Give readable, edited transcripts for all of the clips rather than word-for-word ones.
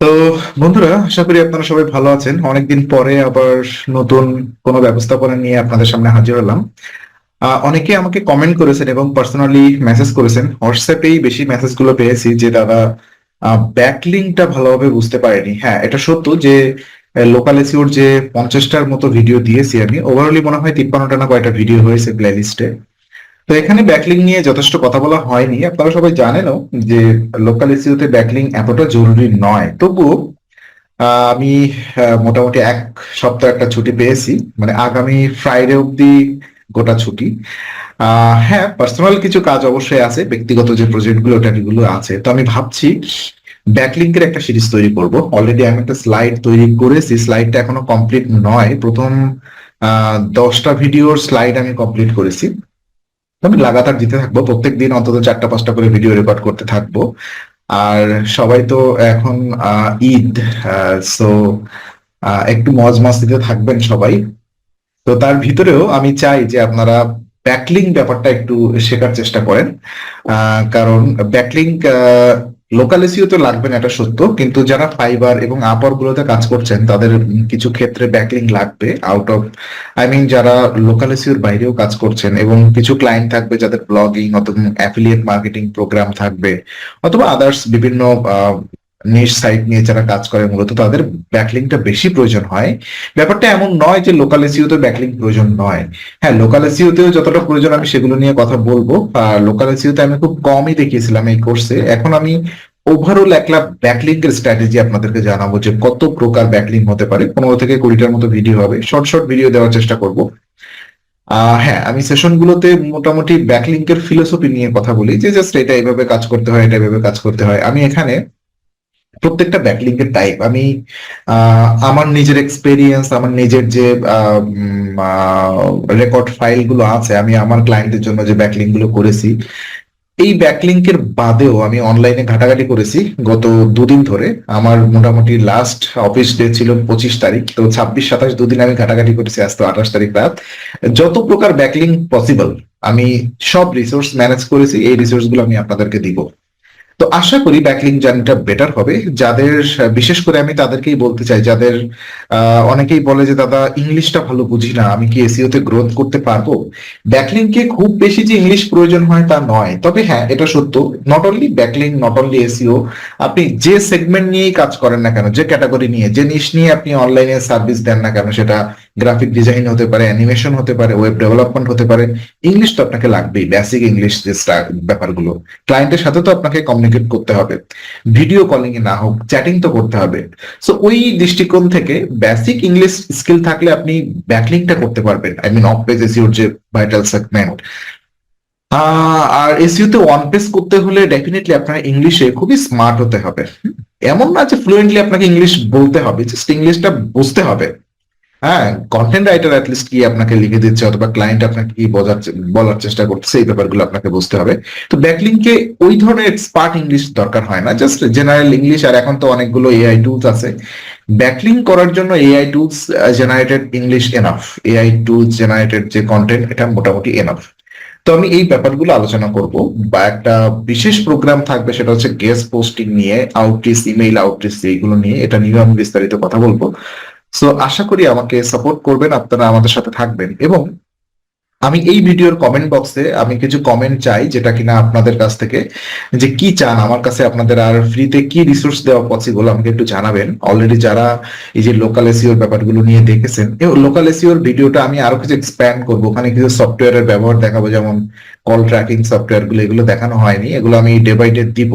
তো বন্ধুরা, আশা করি আপনারা সবাই ভালো আছেন। অনেকদিন পরে আবার নতুন কোনো ব্যবস্থাপনা নিয়ে আপনাদের সামনে হাজির হলাম। অনেকে আমাকে কমেন্ট করেছেন এবং পার্সোনালি মেসেজ করেছেন। হোয়াটসঅ্যাপেই বেশি মেসেজগুলো পেয়েছি যে দাদা, ব্যাকলিংকটা ভালোভাবে বুঝতে পারিনি। হ্যাঁ, এটা সত্য যে লোকাল এসইওর যে 50টার মতো ভিডিও দিয়েছি আমি, ওভারঅলি মনে হয় 53টা না কয়টা ভিডিও হয়েছে প্লে লিস্টে। তো এখানে ব্যাকলিং নিয়ে যথেষ্ট কথা বলা হয়নি, আপনারা সবাই জানেনও যে লোকাল এসইওতে ব্যাকলিং এতটা জরুরি নয়। তবুও আমি মোটামুটি এক সপ্তাহ একটা ছুটি পেয়েছি, মানে আগামী ফ্রাইডে অব্দি গোটা ছুটি। হ্যাঁ, পার্সোনাল কিছু কাজ অবশ্যই আছে, ব্যক্তিগত যে প্রজেক্ট গুলো গুলো আছে। তো আমি ভাবছি ব্যাকলিংকের একটা সিরিজ তৈরি করব। অলরেডি আমি একটা স্লাইড তৈরি করেছি, স্লাইডটা এখনো কমপ্লিট নয়। প্রথম 10টা ভিডিওর স্লাইড আমি কমপ্লিট করেছি। তো আমি লাগাতার দিতে থাকবো, প্রত্যেকদিন অন্তত 4টা 5টা করে ভিডিও রেকর্ড করতে থাকবো। আর সবাই তো এখন ঈদ, সো একটু মজ মাস্তিতে থাকবেন সবাই। তো তার ভিতরেও আমি চাই যে আপনারা ব্যাকলিং ব্যাপারটা একটু শেখার চেষ্টা করেন। কারণ ব্যাকলিং লোকাল এসইও তো লাগবে না, এটা সত্য, কিন্তু যারা ফাইবার এবং আপওয়ার্ক গুলোতে কাজ করছেন তাদের কিছু ক্ষেত্রে ব্যাকলিং লাগবে। আউট অফ যারা লোকাল এসইওর বাইরেও কাজ করছেন, এবং কিছু ক্লায়েন্ট থাকবে যাদের ব্লগিং অথবা অ্যাফিলিয়েট মার্কেটিং প্রোগ্রাম থাকবে, অথবা আদার্স বিভিন্ন নিশ সাইট নিয়ে যারা কাজ করে, মূলত তাদের ব্যাকলিংটা বেশি প্রয়োজন হয়। ব্যাপারটা এমন নয় যে লোকাল এসইও তে ব্যাকলিং প্রয়োজন নয়। হ্যাঁ, লোকাল এসইও তেও যতটা প্রয়োজন আমি সেগুলো নিয়ে কথা বলবো। আর লোকাল এসইও তে আমি খুব কমই দেখিয়েছিলাম এই কোর্সে। এখন আমি ওভারঅল একটা ব্যাকলিং এর স্ট্র্যাটেজি আপনাদেরকে জানাবো যে কত প্রকার ব্যাকলিং হতে পারে। 15 থেকে 20টার মতো ভিডিও হবে, শর্ট শর্ট ভিডিও দেওয়ার চেষ্টা করব। হ্যাঁ, আমি সেশন গুলোতে মোটামুটি ব্যাকলিংকের ফিলোসফি নিয়ে কথা বলি, যে জাস্ট এটা এইভাবে কাজ করতে হয়, এটা এইভাবে কাজ করতে হয়। আমি এখানে প্রত্যেকটা ব্যাকলিংকের টাইপ আমি আমার নিজের এক্সপেরিয়েন্স, আমার নিজের যে রেকর্ড ফাইল গুলো আছে, আমি আমার ক্লায়েন্টের জন্য যে ব্যাকলিং গুলো করেছি, এই ব্যাকলিংকের বাদেও আমি অনলাইনে ঘাটাঘাটি করেছি গত 2 দিন ধরে। আমার মোটামুটি লাস্ট অফিস ডে ছিল 25 তারিখ, তো 26 27 2 দিন আমি ঘাটাঘাটি করেছি। আজ তো 28 তারিখ রাত। যত প্রকার ব্যাকলিং পসিবল আমি সব রিসোর্স ম্যানেজ করেছি, এই রিসোর্স গুলো আমি আপনাদেরকে দিব। তো আশা করি ব্যাকলিং জার্নিটা বেটার হবে। যাদের বিশেষ করে আমি তাদেরকেই বলতে চাই, যাদের অনেকেই বলে যে দাদা ইংলিশটা ভালো বুঝি না, আমি কি এসইও তে গ্রোথ করতে পারবো? ব্যাকলিং কে খুব বেশি যে ইংলিশ প্রয়োজন হয় তা নয়, তবে হ্যাঁ এটা সত্য, not only backlink, not only SEO, আপনি যে সেগমেন্ট নিয়েই কাজ করেন না কেন, যে ক্যাটাগরি নিয়ে, যে নিশ নিয়ে আপনি অনলাইনে সার্ভিস দেন না কেন, সেটা গ্রাফিক ডিজাইন হতে পারে, অ্যানিমেশন হতে পারে, ওয়েব ডেভেলপমেন্ট হতে পারে, ইংলিশ তো আপনাকে লাগবেই। বেসিক ইংলিশ যে ব্যাপারগুলো, ক্লায়েন্টের সাথে তো আপনাকে কমিউনিকেট করতে হবে, ভিডিও কলিং এ না হোক চ্যাটিং তো করতে হবে। সো ওই দৃষ্টিকোণ থেকে বেসিক ইংলিশ স্কিল থাকলে আপনি ব্যাকলিংটা করতে পারবেন। আই মিন অফ পেজ এসইওর যে ভাইটাল সেগমেন্ট। আর এসইও তে ওয়ান পেজ করতে হলে ডেফিনেটলি আপনার ইংলিশে খুবই স্মার্ট হতে হবে। এমন না যে ফ্লুয়েন্টলি আপনাকে ইংলিশ বলতে হবে, জাস্ট ইংলিশটা বুঝতে হবে। হ্যাঁ, কন্টেন্ট রাইটার অ্যাটলিস্ট কি আপনাকে লিখে দিচ্ছে, অথবা ক্লায়েন্ট আপনাকে কি বলার চেষ্টা করছে, এই ব্যাপারগুলো আপনাকে বুঝতে হবে। তো ব্যাকলিংকে ওই ধরনের এক্সপার্ট ইংলিশ দরকার হয় না, জাস্ট জেনারেল ইংলিশ। আর এখন তো অনেকগুলো এআই টুলস আছে ব্যাকলিং করার জন্য। AI tools generated English enough, AI tools generated যে কন্টেন্ট, এটা মোটামুটি এনাফ। তো আমি এই ব্যাপারগুলো আলোচনা করব, বা একটা বিশেষ প্রোগ্রাম থাকবে, সেটা হচ্ছে গেস্ট পোস্টিং নিয়ে, আউটরিচ, ইমেইল আউটরিচ, এইগুলো নিয়ে, এটা নিয়ে আমি বিস্তারিত কথা বলবো। সো আশা করি আমাকে সাপোর্ট করবেন, আপনারা আমাদের সাথে থাকবেন। এবং আমি এই ভিডিওর কমেন্ট বক্সে আমি কিছু কমেন্ট চাই, যেটা কিনা আপনাদের কাছ থেকে, যে কি চান আমার কাছে আপনাদের, আর ফ্রিতে কি রিসোর্স দেওয়া পসিবল আমাকে একটু জানাবেন। অলরেডি যারা এই যে লোকাল এসইওর ব্যাপারগুলো নিয়ে দেখেছেন, লোকাল এসইওর ভিডিওটা আমি আরো কিছু এক্সপ্যান্ড করবো, ওখানে কিছু সফটওয়্যারের ব্যবহার দেখাবো, যেমন কল ট্র্যাকিং সফটওয়্যার গুলো, এগুলো দেখানো হয়নি, এগুলো আমি ডে বাই ডে দিব।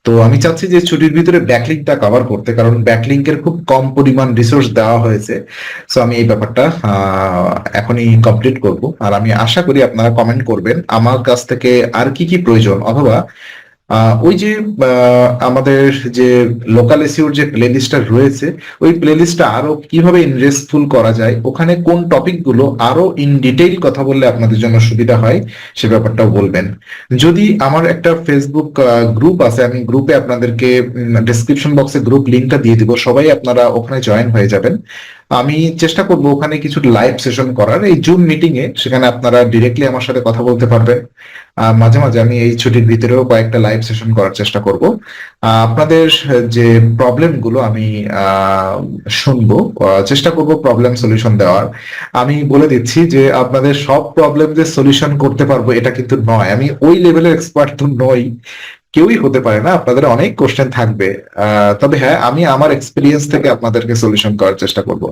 তো আমি চাচ্ছি যে ছুটির ভিতরে ব্যাকলিংকটা কভার করতে, কারণ ব্যাকলিংকের খুব কম পরিমাণ রিসোর্স দেওয়া হয়েছে। সো আমি এই ব্যাপারটা এখনই কমপ্লিট করব। আর আমি আশা করি আপনারা কমেন্ট করবেন আমার কাছ থেকে আর কি কি প্রয়োজন, অথবা ওই যে আমাদের যে লোকাল এসইওর যে প্লেলিস্টটা রয়েছে, ওই প্লেলিস্টটা আরো কিভাবে ইনভেস্টফুল করা যায়, ওখানে কোন টপিক গুলো আরো ইন ডিটেইল কথা বললে আপনাদের জন্য সুবিধা হয়, সে ব্যাপারটাও বলবেন। যদি আমার একটা ফেসবুক গ্রুপ আছে, আমি গ্রুপে আপনাদেরকে ডিসক্রিপশন বক্সে গ্রুপ লিঙ্কটা দিয়ে দিব, সবাই আপনারা ওখানে জয়েন হয়ে যাবেন। আমি চেষ্টা করব ওখানে কিছু লাইভ সেশন করার এই জুম মিটিং এ, সেখানে আপনারা ডিরেক্টলি আমার সাথে কথা বলতে পারবেন। মাঝে মাঝে আমি এই ছুটির ভিতরেও কয়েকটা লাইভ সেশন করার চেষ্টা করব। আপনাদের যে প্রবলেম গুলো আমি শুনবো, চেষ্টা করব প্রবলেম সলিউশন দেওয়ার। আমি বলে দিচ্ছি যে আপনাদের সব প্রবলেম যে সলিউশন করতে পারবো এটা কিন্তু নয়, আমি ওই লেভেলের এক্সপার্ট তো নই, কেউই হতে পারে না, আপনাদের অনেক কোশ্চেন থাকবে। তবে হ্যাঁ, আমি আমার এক্সপিরিয়েন্স থেকে আপনাদেরকে সলিউশন করার চেষ্টা করব।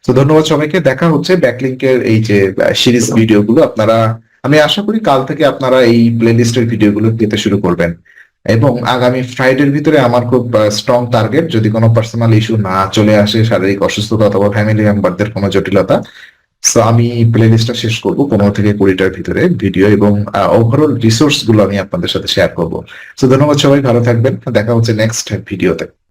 তো ধন্যবাদ সবাইকে, দেখা হচ্ছে ব্যাকলিংকের এই যে সিরিজ ভিডিও গুলো আপনারা, আমি আশা করি কাল থেকে আপনারা এই প্লেলিস্টের ভিডিও গুলো পেতে শুরু করবেন। এবং আগামী ফ্রাইডের ভিতরে আমার খুব স্ট্রং টার্গেট, যদি কোনো পার্সোনাল ইস্যু না চলে আসে, শারীরিক অসুস্থতা অথবা ফ্যামিলি মেম্বারদের কোনো জটিলতা, সো আমি প্লে লিস্টটা শেষ করবো 15 থেকে 20টার ভিতরে ভিডিও, এবং ওভারঅল রিসোর্স গুলো আমি আপনাদের সাথে শেয়ার করবো। তো ধন্যবাদ সবাই, ভালো থাকবেন, দেখা হচ্ছে নেক্সট ভিডিওতে।